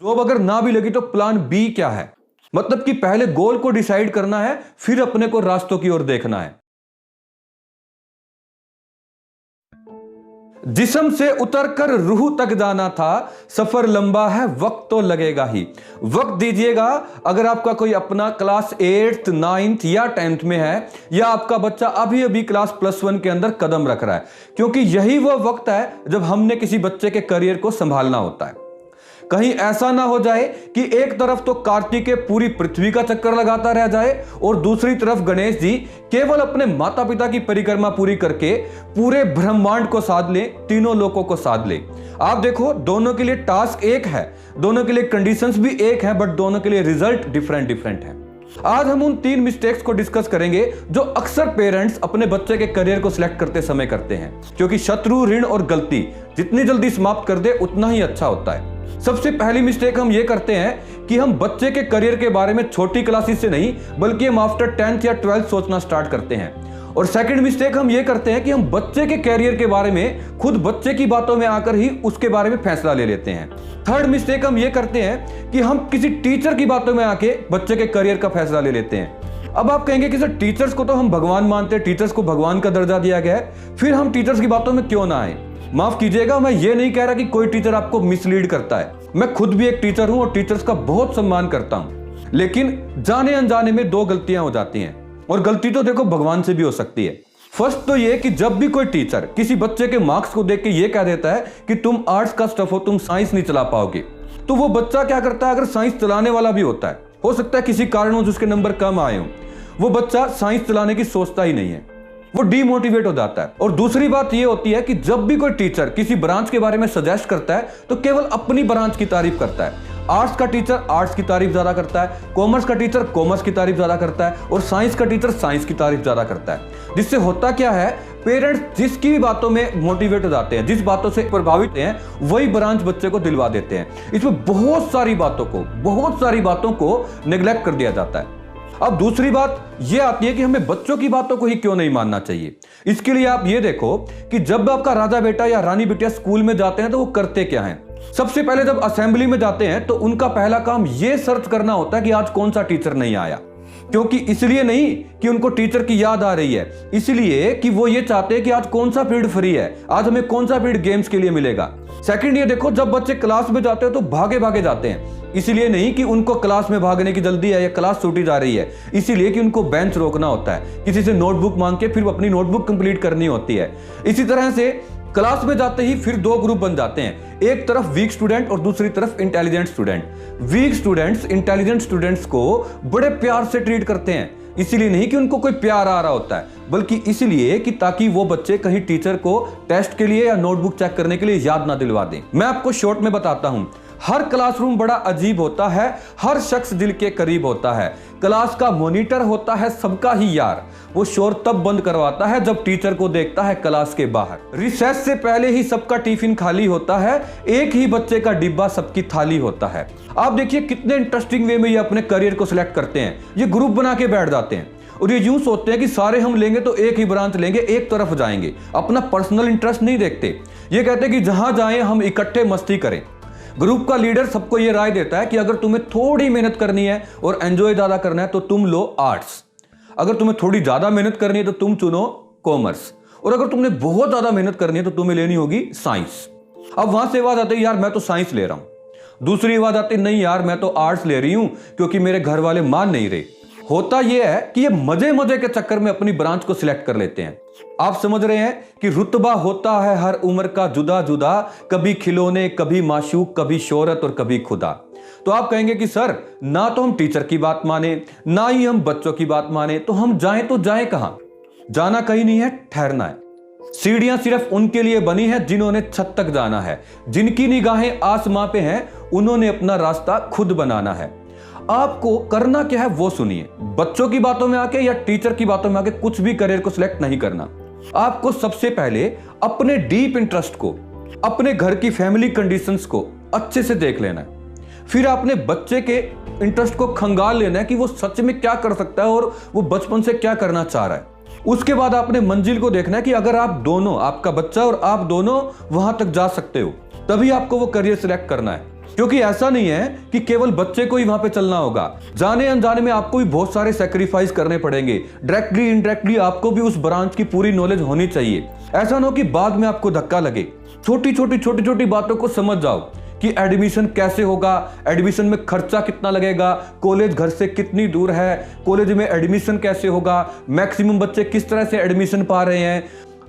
Job अगर ना भी लगी तो प्लान बी क्या है? मतलब कि पहले गोल को डिसाइड करना है, फिर अपने को रास्तों की ओर देखना है। जिस्म से उतरकर रूह तक जाना था, सफर लंबा है वक्त तो लगेगा ही। वक्त दीजिएगा। अगर आपका कोई अपना क्लास 8th 9th या 10th में है, या आपका बच्चा अभी अभी क्लास +1 के अंदर कदम रख रहा है, क्योंकि यही वह वक्त है जब हमने किसी बच्चे के करियर को संभालना होता है। कहीं ऐसा ना हो जाए कि एक तरफ तो कार्तिकेय पूरी पृथ्वी का चक्कर लगाता रह जाए और दूसरी तरफ गणेश जी केवल अपने माता पिता की परिक्रमा पूरी करके पूरे ब्रह्मांड को साध ले, तीनों लोकों को साध ले। आप देखो, दोनों के लिए टास्क एक है, दोनों के लिए कंडीशंस भी एक है, बट दोनों के लिए रिजल्ट डिफरेंट है। आज हम उन 3 मिस्टेक्स को डिस्कस करेंगे जो अक्सर पेरेंट्स अपने बच्चे के करियर को सिलेक्ट करते समय करते हैं, क्योंकि शत्रु, ऋण और गलती जितनी जल्दी समाप्त कर दे उतना ही अच्छा होता है। सबसे पहली मिस्टेक हम ये करते हैं कि हम बच्चे के करियर के बारे में छोटी क्लासेस से नहीं, बल्कि हम आफ्टर 10th या 12th सोचना स्टार्ट करते हैं। और सेकंड मिस्टेक हम ये करते हैं कि हम बच्चे के करियर के बारे में खुद बच्चे की बातों में आकर ही उसके बारे में फैसला ले लेते हैं। थर्ड मिस्टेक हम ये करते हैं कि हम किसी टीचर की बातों में आके बच्चे के करियर का फैसला ले लेते हैं। अब आप कहेंगे कि सर, टीचर्स को तो हम भगवान मानते हैं, टीचर्स को भगवान का दर्जा दिया गया है, फिर हम टीचर्स की बातों में क्यों ना आए? माफ कीजिएगा, मैं ये नहीं कह रहा कि कोई टीचर आपको मिसलीड करता है। मैं खुद भी एक टीचर हूं और टीचर्स का बहुत सम्मान करता हूं, लेकिन जाने अनजाने में 2 गलतियां हो जाती हैं, और गलती तो देखो भगवान से भी हो सकती है। फर्स्ट तो ये कि जब भी कोई टीचर किसी बच्चे के मार्क्स को देख के ये कह देता है कि तुम आर्ट्स का स्टफ हो, तुम साइंस नहीं चला पाओगे, तो वो बच्चा क्या करता है? अगर साइंस चलाने वाला भी होता है, हो सकता है किसी कारणवश उसके नंबर कम आए हो, वो बच्चा साइंस चलाने की सोचता ही नहीं है, वो डीमोटिवेट हो जाता है। और दूसरी बात ये होती है कि जब भी कोई टीचर किसी ब्रांच के बारे में सजेस्ट करता है तो केवल अपनी ब्रांच की तारीफ करता है। आर्ट्स का टीचर आर्ट्स की तारीफ ज्यादा करता है, कॉमर्स का टीचर कॉमर्स की तारीफ ज्यादा करता है, और साइंस का टीचर साइंस की तारीफ ज्यादा करता है। जिससे होता क्या है, पेरेंट्स जिसकी भी बातों में मोटिवेट हो जाते हैं, जिस बातों से प्रभावित हैं, वही ब्रांच बच्चे को दिलवा देते हैं। इसमें बहुत सारी बातों को नेग्लेक्ट कर दिया जाता है। अब दूसरी बात यह आती है कि हमें बच्चों की बातों को ही क्यों नहीं मानना चाहिए। इसके लिए आप ये देखो कि जब आपका राजा बेटा या रानी बिटिया स्कूल में जाते हैं तो वो करते क्या हैं। सबसे पहले जब असेंबली में जाते हैं तो उनका पहला काम ये सर्च करना होता है कि आज कौन सा टीचर नहीं आया। क्योंकि इसलिए नहीं कि उनको टीचर की याद आ रही है, इसलिए कि वो ये चाहते हैं कि आज कौन सा पीरियड फ्री है, आज हमें कौन सा पीरियड गेम्स के लिए मिलेगा। सेकंड ये देखो, जब बच्चे क्लास में जाते हैं तो भागे भागे जाते हैं, इसलिए नहीं कि उनको क्लास में भागने की जल्दी है या क्लास छूटी जा रही है, इसीलिए कि उनको बेंच रोकना होता है, किसी से नोटबुक मांग के फिर अपनी नोटबुक कंप्लीट करनी होती है। इसी तरह से क्लास में जाते ही फिर 2 ग्रुप बन जाते हैं, एक तरफ वीक स्टूडेंट और दूसरी तरफ intelligent student. Weak students intelligent students को बड़े प्यार से ट्रीट करते हैं, इसीलिए नहीं कि उनको कोई प्यार आ रहा होता है, बल्कि इसलिए कि ताकि वो बच्चे कहीं टीचर को टेस्ट के लिए या नोटबुक चेक करने के लिए याद ना दिलवा दें। मैं आपको शॉर्ट में बताता हूं, हर क्लासरूम बड़ा अजीब होता है, हर शख्स दिल के करीब होता है। क्लास का मॉनिटर होता है सबका ही यार, वो शोर तब बंद करवाता है जब टीचर को देखता है क्लास के बाहर। रिसेस से पहले ही सबका टिफिन खाली होता है, एक ही बच्चे का डिब्बा सबकी थाली होता है। आप देखिए कितने इंटरेस्टिंग वे में ये अपने करियर को सिलेक्ट करते हैं। ये ग्रुप बना के बैठ जाते हैं और ये यूं सोचते हैं कि सारे हम लेंगे तो एक ही ब्रांच लेंगे, एक तरफ जाएंगे, अपना पर्सनल इंटरेस्ट नहीं देखते। ये कहते हैं कि जहां जाएं हम इकट्ठे मस्ती करें। ग्रुप का लीडर सबको यह राय देता है कि अगर तुम्हें थोड़ी मेहनत करनी है और एंजॉय ज्यादा करना है तो तुम लो आर्ट्स, अगर तुम्हें थोड़ी ज्यादा मेहनत करनी है तो तुम चुनो कॉमर्स, और अगर तुमने बहुत ज्यादा मेहनत करनी है तो तुम्हें लेनी होगी साइंस। अब वहां से आवाज आती है, यार मैं तो साइंस ले रहा हूं। दूसरी आवाज आती है, नहीं यार मैं तो आर्ट्स ले रही हूं क्योंकि मेरे घर वाले मान नहीं रहे। होता यह है कि ये मजे मजे के चक्कर में अपनी ब्रांच को सिलेक्ट कर लेते हैं। आप समझ रहे हैं कि रुतबा होता है हर उम्र का जुदा जुदा, कभी खिलौने, कभी माशूक, कभी शोहरत और कभी खुदा। तो आप कहेंगे कि सर, ना तो हम टीचर की बात माने, ना ही हम बच्चों की बात माने, तो हम जाएं तो जाएं कहां? जाना कहीं नहीं है, ठहरना है। सीढ़ियां सिर्फ उनके लिए बनी है जिन्होंने छत तक जाना है, जिनकी निगाहें आसमां पे हैं, उन्होंने अपना रास्ता खुद बनाना है। आपको करना क्या है वो सुनिए। बच्चों की बातों में आके या टीचर की बातों में आके कुछ भी करियर को सिलेक्ट नहीं करना। आपको सबसे पहले अपने डीप इंटरेस्ट को, अपने घर की फैमिली कंडीशंस को अच्छे से देख लेना है। फिर आपने बच्चे के इंटरेस्ट को खंगाल लेना है कि वो सच में क्या कर सकता है और वो बचपन से क्या करना चाह रहा है। उसके बाद आपने मंजिल को देखना है कि अगर आप दोनों, आपका बच्चा और आप दोनों वहां तक जा सकते हो, तभी आपको वो करियर सिलेक्ट करना है। क्योंकि ऐसा नहीं है कि केवल बच्चे को ही वहां पे चलना होगा, जाने अनजाने में आपको भी बहुत सारे सैक्रिफाइस करने पड़ेंगे। डायरेक्टली इनडायरेक्टली आपको भी उस ब्रांच की पूरी नॉलेज होनी चाहिए। ऐसा ना हो कि बाद में आपको धक्का लगे। छोटी छोटी बातों को समझ जाओ कि एडमिशन कैसे होगा, एडमिशन में खर्चा कितना लगेगा, कॉलेज घर से कितनी दूर है, कॉलेज में एडमिशन कैसे होगा, मैक्सिमम बच्चे किस तरह से एडमिशन पा रहे हैं,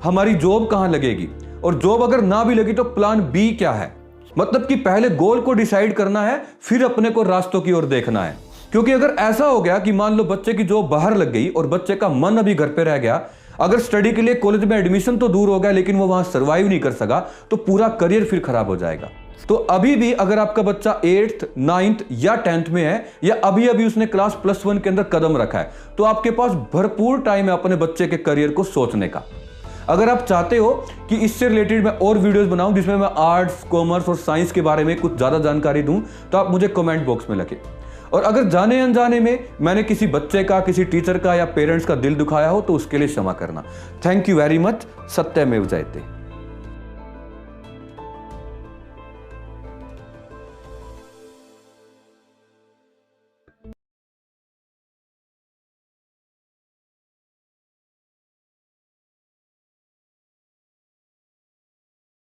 हमारी जॉब कहां लगेगी, और जॉब अगर ना भी लगी तो प्लान बी क्या है। मतलब कि पहले गोल को डिसाइड करना है, फिर अपने को रास्तों की ओर देखना है। क्योंकि अगर ऐसा हो गया कि मान लो बच्चे की जॉब बाहर लग गई और बच्चे का मन अभी घर पे रह गया, अगर स्टडी के लिए कॉलेज में एडमिशन तो दूर हो गया लेकिन वो वहां सर्वाइव नहीं कर सका, तो पूरा करियर फिर खराब हो जाएगा। तो अभी भी अगर आपका बच्चा 8th, 9th या 10th में है, या अभी अभी उसने क्लास +1 के अंदर कदम रखा है, तो आपके पास भरपूर टाइम है अपने बच्चे के करियर को सोचने का। अगर आप चाहते हो कि इससे रिलेटेड मैं और वीडियोस बनाऊं जिसमें मैं आर्ट्स, कॉमर्स और साइंस के बारे में कुछ ज्यादा जानकारी दूं, तो आप मुझे कमेंट बॉक्स में लिखें। और अगर जाने अनजाने में मैंने किसी बच्चे का, किसी टीचर का या पेरेंट्स का दिल दुखाया हो तो उसके लिए क्षमा करना। Thank you very much. सत्यमेव जयते।